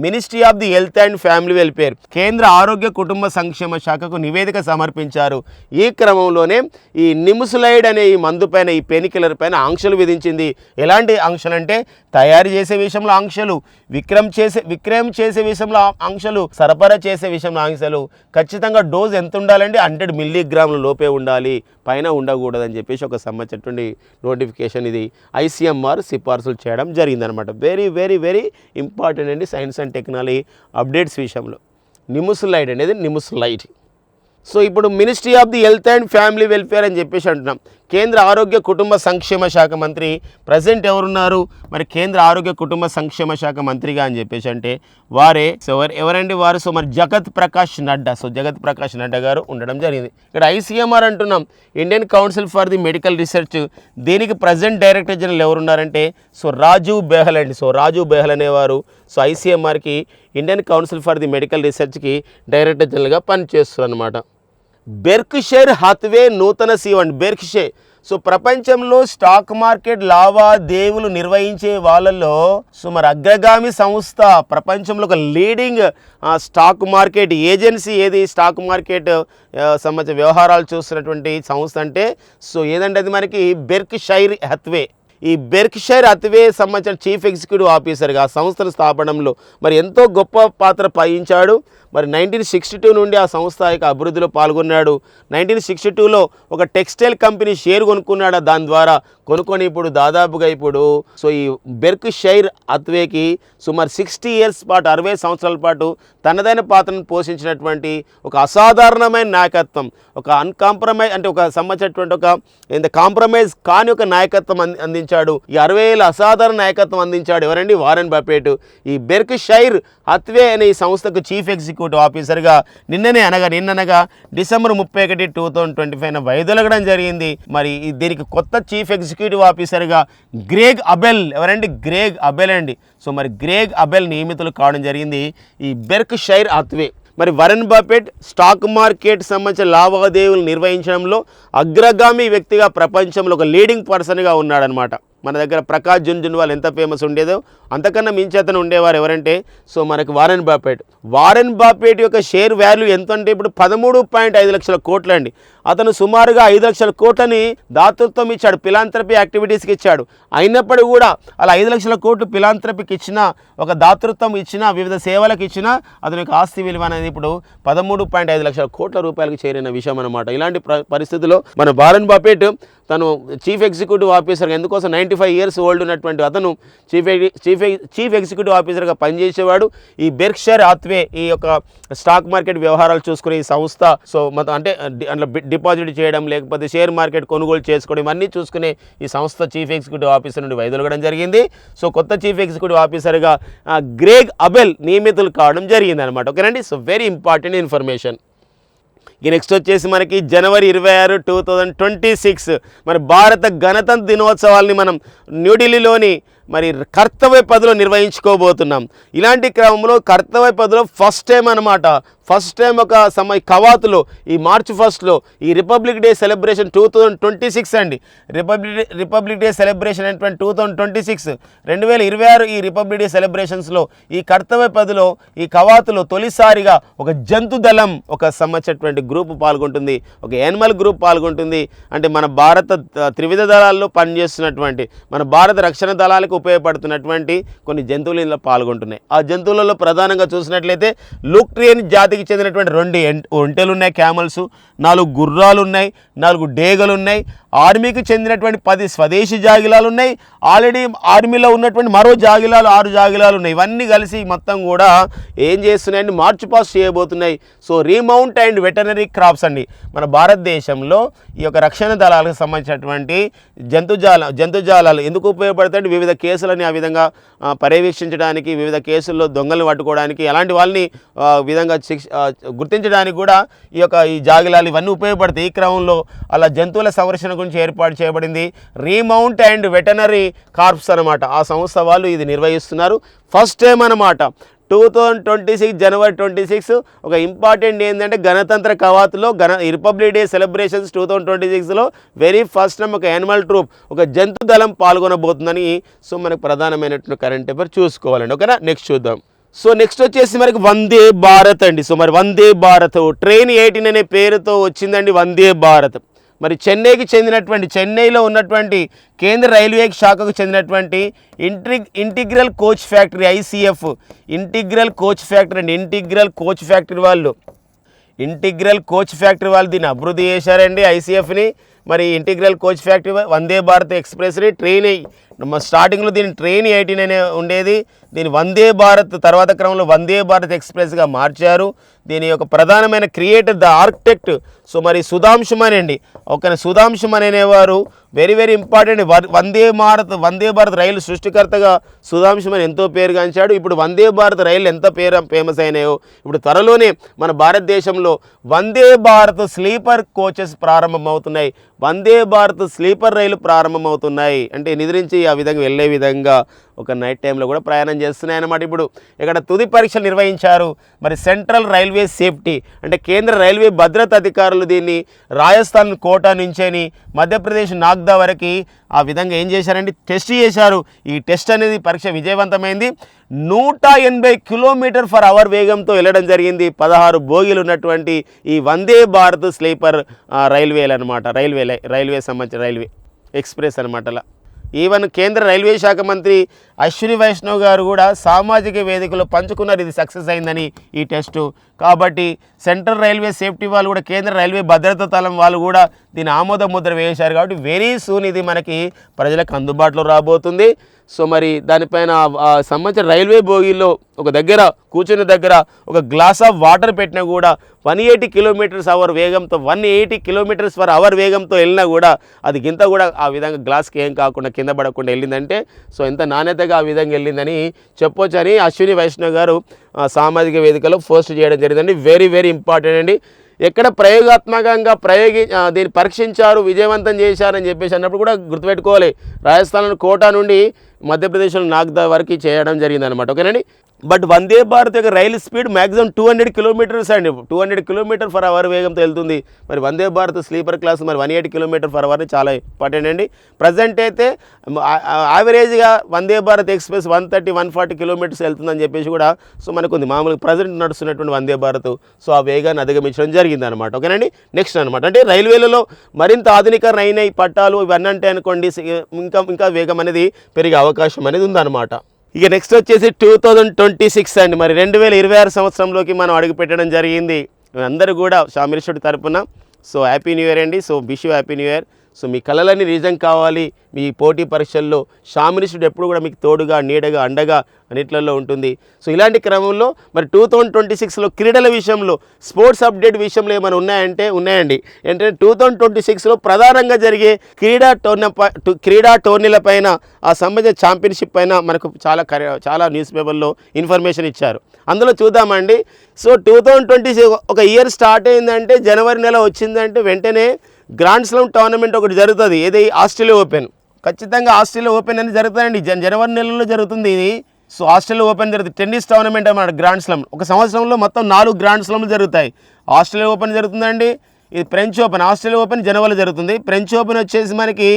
Ministry of the Health and Family Welfare, కేంద్ర ఆరోగ్య కుటుంబ సంక్షేమ శాఖకు నివేదిక సమర్పించారు. ఈ క్రమంలోనే ఈ నిముసిలైడ్ అనే ఈ మందు పైన, ఈ పెయిన్ కిల్లర్ పైన ఆంక్షలు విధించింది. ఎలాంటి ఆంక్షలు అంటే తయారు చేసే విషయంలో ఆంక్షలు, విక్రయం చేసే విషయంలో ఆంక్షలు, సరఫరా చేసే విషయంలో ఆంక్షలు, ఖచ్చితంగా డోస్ ఎంత ఉండాలంటే 100 మిల్లీగ్రాముల లోపే ఉండాలి, పైన ఉండకూడదని చెప్పేసి ఒక సంబంధించినటువంటి నోటిఫికేషన్ ఇది ICMR సిఫార్సులు చేయడం జరిగిందనమాట. వెరీ వెరీ వెరీ ఇంపార్టెంట్ అండి సైన్స్ అండ్ టెక్నాలజీ అప్డేట్స్ విషయంలో. నిముసిలైడ్ అనేది నిముసిలైడ్. ఇప్పుడు ministry of the Health and Family welfare అని చెప్పేసి అంటున్నాం. కేంద్ర ఆరోగ్య కుటుంబ సంక్షేమ శాఖ మంత్రి ప్రజెంట్ ఎవరున్నారు, మరి కేంద్ర ఆరోగ్య కుటుంబ సంక్షేమ శాఖ మంత్రిగా అని చెప్పేసి అంటే వారే. ఎవరండి వారు? మరి జగత్ ప్రకాష్ నడ్డా గారు ఉండడం జరిగింది. ఇక్కడ ICMR అంటున్నాం, Indian Council for the Medical Research. దీనికి ప్రజెంట్ డైరెక్టర్ జనరల్ ఎవరున్నారంటే రాజీవ్ బెహల్ అండి. రాజీవ్ బెహల్ అనేవారు ICMRకి, Indian Council for the Medical రీసెర్చ్కి డైరెక్టర్ జనరల్గా పనిచేస్తారు అనమాట. బెర్క్షైర్ హాత్వే నూతన CEO అండి, బెర్క్షైర్. ప్రపంచంలో స్టాక్ మార్కెట్ లావాదేవీలు నిర్వహించే వాళ్ళల్లో మరి అగ్రగామి సంస్థ, ప్రపంచంలో ఒక లీడింగ్ స్టాక్ మార్కెట్ ఏజెన్సీ ఏది, స్టాక్ మార్కెట్ సంబంధించిన వ్యవహారాలు చూస్తున్నటువంటి సంస్థ అంటే ఏదంటే అది మనకి బెర్క్షైర్ హాత్వే. ఈ బెర్క్షైర్ అత్వే సంబంధించిన చీఫ్ ఎగ్జిక్యూటివ్ ఆఫీసర్గా ఆ సంస్థల స్థాపనలో మరి ఎంతో గొప్ప పాత్ర వహించాడు. మరి 1962 నుండి ఆ సంస్థ యొక్క అభివృద్ధిలో పాల్గొన్నాడు. 1962లో ఒక టెక్స్టైల్ కంపెనీ షేర్ కొనుక్కున్నాడు. దాని ద్వారా కొనుక్కొని ఇప్పుడు దాదాపుగా సో ఈ బెర్క్షైర్ అత్వేకి సుమారు 60 ఇయర్స్ పాటు 60 సంవత్సరాల పాటు తనదైన పాత్రను పోషించినటువంటి ఒక అసాధారణమైన నాయకత్వం, ఒక అన్కాంప్రమైజ్ అంటే ఒక సంబంధించినటువంటి ఒక కాంప్రమైజ్ కాని ఒక నాయకత్వం అందించాడు. ఈ 60 ఏళ్ళ అసాధారణ నాయకత్వం అందించాడు ఎవరండి? Warren Buffett. ఈ బెర్క్షైర్ అత్వే అనే ఈ సంస్థకు చీఫ్ ఎగ్జిక్యూటివ్ ఆఫీసర్గా నిన్ననగా డిసెంబర్ 31, 2025 వైదొలగడం జరిగింది. మరి దీనికి కొత్త చీఫ్ ఎగ్జిక్యూటివ్ ఆఫీసర్గా గ్రేగ్ అబెల్ ఎవరండి? గ్రేగ్ అబెల్ అండి. సో మరి గ్రేగ్ అబెల్ నియమితులు కావడం జరిగింది ఈ బెర్క్షైర్ అత్వే. మరి వారెన్ బఫెట్ స్టాక్ మార్కెట్ సంబంధించిన లావాదేవీలు నిర్వహించడంలో అగ్రగామి వ్యక్తిగా ప్రపంచంలో ఒక లీడింగ్ పర్సన్గా ఉన్నాడనమాట. మన దగ్గర ప్రకాష్ జున్జున్వాల్ ఎంత ఫేమస్ ఉండేదో అంతకన్నా మించి అతను ఉండేవారు ఎవరంటే సో మనకు వారెన్ బఫెట్. వారెన్ బఫెట్ యొక్క షేర్ వాల్యూ ఎంత అంటే ఇప్పుడు 13.5 లక్షల కోట్లు అండి. అతను సుమారుగా 5 లక్షల కోట్లని దాతృత్వం ఇచ్చాడు, ఫిలాంథ్రపీ యాక్టివిటీస్కి ఇచ్చాడు. అయినప్పటికీ కూడా అలా 5 లక్షల కోట్లు ఫిలాంథ్రపీకి ఇచ్చిన, ఒక దాతృత్వం ఇచ్చిన, వివిధ సేవలకు ఇచ్చిన అతని యొక్క ఆస్తి విలువ అనేది ఇప్పుడు 13.5 లక్షల కోట్ల రూపాయలకు చేరిన విషయం అనమాట. ఇలాంటి పరిస్థితుల్లో మన వారెన్ బఫెట్ తను చీఫ్ ఎగ్జిక్యూటివ్ ఆఫీసర్గా ఎందుకోసం 95 ఇయర్స్ ఓల్డ్ ఉన్నటువంటి అతను చీఫ్ ఎగ్జిక్యూటివ్ ఆఫీసర్గా పనిచేసేవాడు. ఈ బెర్క్షైర్ అత్వే ఈ యొక్క స్టాక్ మార్కెట్ వ్యవహారాలు చూసుకునే ఈ సంస్థ సో మొత్తం అంటే అందులో డిపాజిట్ చేయడం లేకపోతే షేర్ మార్కెట్ కొనుగోలు చేసుకోవడం ఇవన్నీ చూసుకునే ఈ సంస్థ చీఫ్ ఎగ్జిక్యూటివ్ ఆఫీసర్ నుండి వైదొలగడం జరిగింది. సో కొత్త చీఫ్ ఎగ్జిక్యూటివ్ ఆఫీసర్గా గ్రేగ్ అబెల్ నియమితులు కావడం జరిగింది అనమాట. ఓకేనండి. So very important information. ఈ నెక్స్ట్ వచ్చేసి మనకి జనవరి 26, 2026 మరి భారత గణతంత్ర దినోత్సవాల్ని మనం న్యూఢిల్లీలోని మరి కర్తవ్య పథ్లో నిర్వహించుకోబోతున్నాం. ఇలాంటి క్రమంలో కర్తవ్య పథ్లో ఫస్ట్ టైం అనమాట, ఫస్ట్ టైం ఒక కవాతులో ఈ మార్చి 1 ఈ రిపబ్లిక్ డే సెలబ్రేషన్ 2026 అండి. రిపబ్లిక్ డే సెలబ్రేషన్ అయినటువంటి 2026 2026 ఈ రిపబ్లిక్ డే సెలబ్రేషన్స్లో ఈ కర్తవ్య పథ్లో ఈ కవాతులో తొలిసారిగా ఒక జంతు దళం ఒక సంబంధించినటువంటి గ్రూప్ పాల్గొంటుంది, ఒక యానిమల్ గ్రూప్ పాల్గొంటుంది. అంటే మన భారత త్రివిధ దళాల్లో పనిచేస్తున్నటువంటి మన భారత రక్షణ దళాలకు ఉపయోగపడుతున్నటువంటి కొన్ని జంతువులు ఇందులో పాల్గొంటున్నాయి. ఆ జంతువులలో ప్రధానంగా చూసినట్లయితే లూక్ట్రియన్ జాతికి చెందినటువంటి 2 ఒంటెలు ఉన్నాయి, క్యామల్స్, 4 గుర్రాలు ఉన్నాయి, 4 డేగలు ఉన్నాయి. ఆర్మీకి చెందినటువంటి 10 స్వదేశీ జాగిలాలు ఉన్నాయి. ఆల్రెడీ ఆర్మీలో ఉన్నటువంటి మరో 6 జాగిలాలు ఉన్నాయి. ఇవన్నీ కలిసి మొత్తం కూడా ఏం చేస్తున్నాయండి? మార్చ్ పాస్ట్ చేయబోతున్నాయి. So remount and veterinary corps అండి. మన భారతదేశంలో ఈ యొక్క రక్షణ దళాలకు సంబంధించినటువంటి జంతుజాలాలు ఎందుకు ఉపయోగపడతాయంటే వివిధ కేసులని ఆ విధంగా పర్యవేక్షించడానికి, వివిధ కేసుల్లో దొంగలను పట్టుకోవడానికి, అలాంటి వాళ్ళని విధంగా గుర్తించడానికి కూడా ఈ జాగిలాలు ఇవన్నీ ఉపయోగపడతాయి. ఈ క్రమంలో అలా జంతువుల సంరక్షణ గురించి ఏర్పాటు చేయబడింది రీమౌంట్ అండ్ వెటర్నరీ కార్ప్స్ అనమాట. ఆ సంస్థ వాళ్ళు ఇది నిర్వహిస్తున్నారు. ఫస్ట్ టైం అనమాట 2026 జనవరి 26 ఒక ఇంపార్టెంట్ ఏంటంటే గణతంత్ర కవాతులో రిపబ్లిక్ డే సెలబ్రేషన్స్ 2026లో వెరీ ఫస్ట్ టైం ఒక యానిమల్ ట్రూప్ ఒక జంతు దళం పాల్గొనబోతుందని సో మనకు ప్రధానమైనటువంటి కరెంట్ అఫైర్ చూసుకోవాలండి. ఓకేనా? నెక్స్ట్ చూద్దాం. సో నెక్స్ట్ వచ్చేసి మనకి వందే భారత్ అండి. సో మరి వందే భారత్ ట్రైన్ 18 అనే పేరుతో వచ్చిందండి వందే భారత్. మరి చెన్నైలో ఉన్నటువంటి కేంద్ర రైల్వే శాఖకు చెందినటువంటి integral coach factory ICF integral coach factory అండి. ఇంటిగ్రల్ కోచ్ ఫ్యాక్టరీ వాళ్ళు దీన్ని అభివృద్ధి చేశారండి ICFని. మరి integral coach factory Vande Bharat ఎక్స్ప్రెస్ని స్టార్టింగ్లో దీని ట్రైన్ 18 అనే ఉండేది. దీని వందే భారత్ తర్వాత క్రమంలో వందే భారత్ ఎక్స్ప్రెస్గా మార్చారు. దీని యొక్క ప్రధానమైన క్రియేటర్ ద ఆర్కిటెక్ట్ సో మరి సుధాంశుమన్ అండి. ఒక సుధాంశుమన్ అనేవారు వెరీ ఇంపార్టెంట్. వందే భారత్ రైలు సృష్టికర్తగా సుధాంశుమన్ ఎంతో పేరుగాంచాడు. ఇప్పుడు వందే భారత్ రైలు ఎంత ఫేమస్ అయినాయో ఇప్పుడు త్వరలోనే మన భారతదేశంలో వందే భారత్ స్లీపర్ కోచెస్ ప్రారంభమవుతున్నాయి. వందే భారత్ స్లీపర్ రైలు ప్రారంభమవుతున్నాయి. అంటే నిద్రించి ఆ విధంగా వెళ్ళే విధంగా ఒక నైట్ టైంలో కూడా ప్రయాణం చేస్తున్నాయి అన్నమాట. ఇప్పుడు ఇక్కడ తుది పరీక్షలు నిర్వహించారు. మరి సెంట్రల్ రైల్వే సేఫ్టీ అంటే కేంద్ర రైల్వే భద్రతా అధికారులు దీన్ని రాజస్థాన్ కోటా నుంచేని మధ్యప్రదేశ్ నాగ్దా వరకు ఆ విధంగా ఏం చేశారంటే టెస్ట్ చేశారు. ఈ టెస్ట్ అనేది పరీక్ష విజయవంతమైంది. 180 km/h వేగంతో వెళ్ళడం జరిగింది. 16 బోగీలు ఉన్నటువంటి ఈ వందే భారత్ స్లీపర్ రైల్వేలు అనమాట. రైల్వే సంబంధించిన రైల్వే ఎక్స్ప్రెస్ అనమాట. అలా ఈవెన్ కేంద్ర రైల్వే శాఖ మంత్రి అశ్విని వైష్ణవ్ గారు కూడా సామాజిక వేదికలో పంచుకున్నారు ఇది సక్సెస్ అయిందని ఈ టెస్టు. కాబట్టి సెంట్రల్ రైల్వే సేఫ్టీ వాళ్ళు కూడా కేంద్ర రైల్వే భద్రతా దళం వాళ్ళు కూడా దీని ఆమోద ముద్ర వేశారు. కాబట్టి వెరీ సూన్ ఇది మనకి ప్రజలకు అందుబాటులో రాబోతుంది. సో మరి దానిపైన సంబంధించిన రైల్వే బోగీల్లో ఒక దగ్గర కూర్చున్న దగ్గర ఒక గ్లాస్ ఆఫ్ వాటర్ పెట్టినా కూడా 180 km/h వేగంతో 180 km/h వేగంతో వెళ్ళినా కూడా అది గింత కూడా ఆ విధంగా గ్లాస్కి ఏం కాకుండా కింద పడకుండా వెళ్ళిందంటే సో ఎంత నాణ్యతగా ఆ విధంగా వెళ్ళిందని చెప్పొచ్చని అశ్విని వైష్ణవ్ గారు సామాజిక వేదికలో పోస్ట్ చేయడం జరిగిందండి. వెరీ వెరీ ఇంపార్టెంట్ అండి. ఎక్కడ ప్రయోగాత్మకంగా దీన్ని పరీక్షించారు విజయవంతం చేశారని చెప్పేసి అన్నప్పుడు కూడా గుర్తుపెట్టుకోవాలి. రాజస్థాన్ కోటా నుండి మధ్యప్రదేశ్లో నాగ్దా వరకు చేయడం జరిగిందనమాట. ఓకేనండి. బట్ వందే భారత్ యొక్క రైలు స్పీడ్ మ్యాక్సిమం 200 km అండి. 200 km/h వేగంతో వెళ్తుంది. మరి వందే భారత్ స్లీపర్ క్లాస్ మరి 180 km/h చాలా ఇంపార్టెంట్ అండి. ప్రజెంట్ అయితే యావరేజ్గా వందే భారత్ ఎక్స్ప్రెస్ 130-140 km వెళ్తుందని చెప్పేసి కూడా సో మనకు ఉంది మామూలుగా ప్రజెంట్ నడుస్తున్నటువంటి వందే భారత్ సో ఆ వేగాన్ని అధిగమించడం జరిగిందనమాట. ఓకేనండి. నెక్స్ట్ అనమాట అంటే రైల్వేలలో మరింత ఆధునికరణ అయినాయి పట్టాలు ఇవన్నీ అంటే అనుకోండి ఇంకా వేగం అనేది పెరిగే అవకాశం అనేది ఉందన్నమాట. ఇక నెక్స్ట్ వచ్చేసి 2026 అండి. మరి 2026 సంవత్సరంలోకి మనం అడుగు పెట్టడం జరిగింది. అందరూ కూడా షామిరిషుడి తరపున సో హ్యాపీ న్యూ ఇయర్ అండి. So wish you happy new year. So మీ కళలన్నీ నిజం కావాలి. మీ పోటీ పరీక్షల్లో షామిరిషుడు ఎప్పుడు కూడా మీకు తోడుగా నీడగా అండగా అన్నిట్లలో ఉంటుంది. సో ఇలాంటి క్రమంలో మరి 2026లో క్రీడల విషయంలో స్పోర్ట్స్ అప్డేట్ విషయంలో ఏమైనా ఉన్నాయండి. ఏంటంటే 2026లో ప్రధానంగా జరిగే క్రీడా టోర్నీల పైన ఆ సంబంధించిన ఛాంపియన్షిప్ పైన మనకు చాలా న్యూస్ పేపర్లో ఇన్ఫర్మేషన్ ఇచ్చారు. అందులో చూద్దామండి. సో 2026 ఒక ఇయర్ స్టార్ట్ అయిందంటే జనవరి నెల వచ్చిందంటే వెంటనే గ్రాండ్ స్లామ్ టోర్నమెంట్ ఒకటి జరుగుతుంది. ఏది ఆస్ట్రేలియా ఓపెన్. ఖచ్చితంగా ఆస్ట్రేలియా ఓపెన్ అనేది జరుగుతుందండి. జనవరి నెలలో జరుగుతుంది ఇది. సో ఆస్ట్రేలియా ఓపెన్ జరుగుతుంది. టెన్నిస్ టోర్నమెంట్ అన్నమాట గ్రాండ్ స్లామ్. ఒక సంవత్సరంలో మొత్తం 4 గ్రాండ్ స్లామ్లు జరుగుతాయి. ఆస్ట్రేలియా ఓపెన్ జరుగుతుందండి. ఇది ఫ్రెంచ్ ఓపెన్. ఆస్ట్రేలియా ఓపెన్ జనవరిలో జరుగుతుంది. ఫ్రెంచ్ ఓపెన్ వచ్చేసి మనకి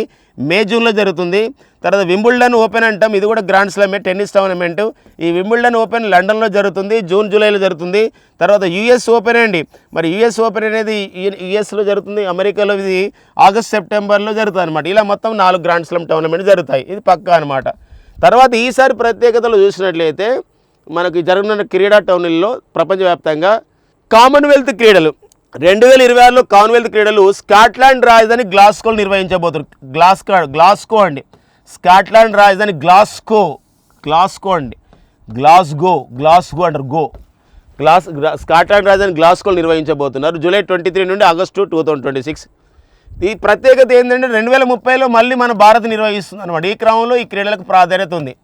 మే జూన్లో జరుగుతుంది. తర్వాత వింబుల్డన్ ఓపెన్ అంటాం. ఇది కూడా గ్రాండ్ స్లామే టెన్నిస్ టోర్నమెంట్. ఈ వింబుల్డన్ ఓపెన్ లండన్లో జరుగుతుంది. జూన్ జూలైలో జరుగుతుంది. తర్వాత యుఎస్ ఓపెన్ అండి. మరి యుఎస్ ఓపెన్ అనేది యుఎస్లో జరుగుతుంది. అమెరికాలో ఇది ఆగస్ట్ సెప్టెంబర్లో జరుగుతుంది అనమాట. ఇలా మొత్తం 4 గ్రాండ్ స్లామ్ టోర్నమెంట్ జరుగుతాయి. ఇది పక్కా అనమాట. తర్వాత ఈసారి ప్రత్యేకతలు చూసినట్లయితే మనకి జరుగుతున్న క్రీడా టోర్నీల్లో ప్రపంచవ్యాప్తంగా కామన్వెల్త్ క్రీడలు 2026లో కామన్వెల్త్ క్రీడలు స్కాట్లాండ్ రాజధాని గ్లాస్గోలో నిర్వహించబోతున్నారు. గ్లాస్గో అండి. స్కాట్లాండ్ రాజధాని గ్లాస్గో అండి. గ్లాస్గో అంటారు. స్కాట్లాండ్ రాజధాని గ్లాస్గోలో నిర్వహించబోతున్నారు జూలై 23 నుండి ఆగస్టు 2026. ఈ ప్రత్యేకత ఏంటంటే 2030లో మళ్ళీ మన భారత్ నిర్వహిస్తుంది అనమాట. ఈ క్రమంలో ఈ క్రీడలకు ప్రాధాన్యత ఉంది.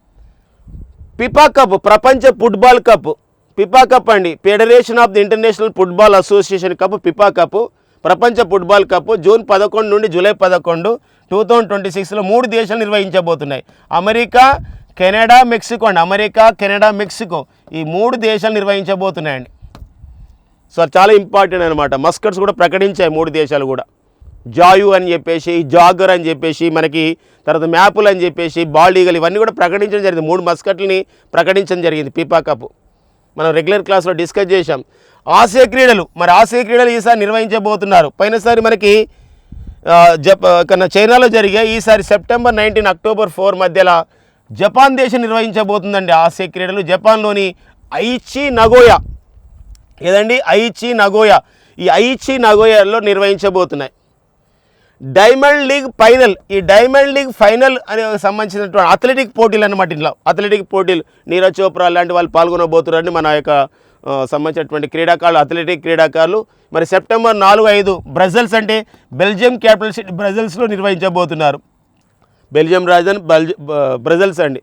పిపా కప్ ప్రపంచ ఫుట్బాల్ కప్. పిపా కప్ అండి. Federation of the international football association cup పిపా cup ప్రపంచ ఫుట్బాల్ కప్ జూన్ 11 నుండి జూలై 11, 2026లో 3 దేశాలు నిర్వహించబోతున్నాయి. అమెరికా, కెనడా, మెక్సికో ఈ 3 దేశాలు నిర్వహించబోతున్నాయండి. సో చాలా ఇంపార్టెంట్ అనమాట. మస్కట్స్ కూడా ప్రకటించాయి 3 దేశాలు కూడా. జాయు అని చెప్పేసి, జాగర్ అని చెప్పేసి, మనకి తర్వాత మ్యాపుల్ అని చెప్పేసి, బాల్డ్ ఈగల్ ఇవన్నీ కూడా ప్రకటించడం జరిగింది. 3 మస్కట్లని ప్రకటించడం జరిగింది పిపా కప్. మనం రెగ్యులర్ క్లాస్లో డిస్కస్ చేశాం. ఆసియా క్రీడలు ఈసారి నిర్వహించబోతున్నారు. పోయినసారి మనకి చైనాలో జరిగే ఈసారి సెప్టెంబర్ 19 అక్టోబర్ 4 మధ్యలో జపాన్ దేశం నిర్వహించబోతుందండి ఆసియా క్రీడలు. జపాన్లోని ఐచి నగోయాలో నిర్వహించబోతున్నాయి. డైమండ్ లీగ్ ఫైనల్ అనే సంబంధించినటువంటి అథ్లెటిక్ పోటీలు అన్నమాట. ఇంట్లో అథ్లెటిక్ పోటీలు నీరజ్ చోప్రా లాంటి వాళ్ళు పాల్గొనబోతున్నారండి. మన యొక్క సంబంధించినటువంటి అథ్లెటిక్ క్రీడాకారులు మరి సెప్టెంబర్ 4-5 బ్రజెల్స్ అంటే బెల్జియం క్యాపిటల్ సిటీ బ్రజెల్స్లో నిర్వహించబోతున్నారు. బెల్జియం రాజధాని బ్రజెల్స్ అండి.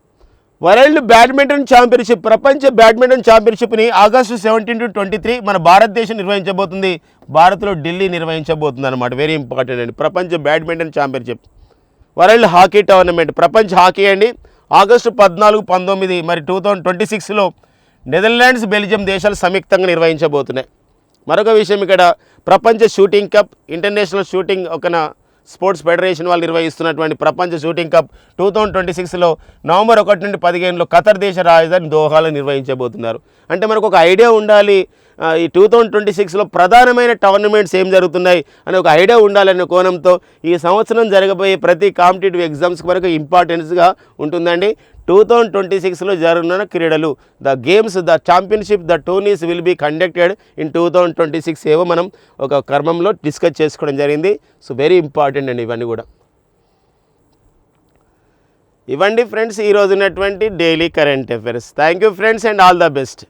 వరల్డ్ బ్యాడ్మింటన్ ఛాంపియన్షిప్ ప్రపంచ బ్యాడ్మింటన్ ఛాంపియన్షిప్ని ఆగస్టు 17 to 23 మన భారతదేశం నిర్వహించబోతుంది. భారత్లో ఢిల్లీ నిర్వహించబోతుంది అనమాట. వెరీ ఇంపార్టెంట్ అండి. ప్రపంచ badminton championship. World hockey tournament ప్రపంచ హాకీ అండి. ఆగస్టు 14, 19 మరి 2026లో నెదర్లాండ్స్, బెల్జియం దేశాలు సంయుక్తంగా నిర్వహించబోతున్నాయి. మరొక విషయం ఇక్కడ ప్రపంచ shooting cup international shooting sports federation వాళ్ళు నిర్వహిస్తున్నటువంటి ప్రపంచ షూటింగ్ కప్ 2026లో నవంబర్ 1 నుండి 15లో ఖతర్ దేశ రాజధాని దోహాలో నిర్వహించబోతున్నారు. అంటే మనకు ఒక ఐడియా ఉండాలి. ఈ 2026లో ప్రధానమైన టోర్నమెంట్స్ ఏం జరుగుతున్నాయి అనే ఒక ఐడియా ఉండాలనే కోణంతో ఈ సంవత్సరం జరగబోయే ప్రతి కాంపిటేటివ్ ఎగ్జామ్స్ వరకు ఇంపార్టెన్స్గా ఉంటుందండి. 2026లో జరుగుతున్న క్రీడలు, the games, the championship, the tourneys will be conducted in 2026 ఏవో మనం ఒక క్రమంలో డిస్కస్ చేసుకోవడం జరిగింది. సో వెరీ ఇంపార్టెంట్ అండి ఇవన్నీ కూడా. ఇవ్వండి ఫ్రెండ్స్ ఈరోజు ఉన్నటువంటి daily current affairs. Thank you friends and all the best.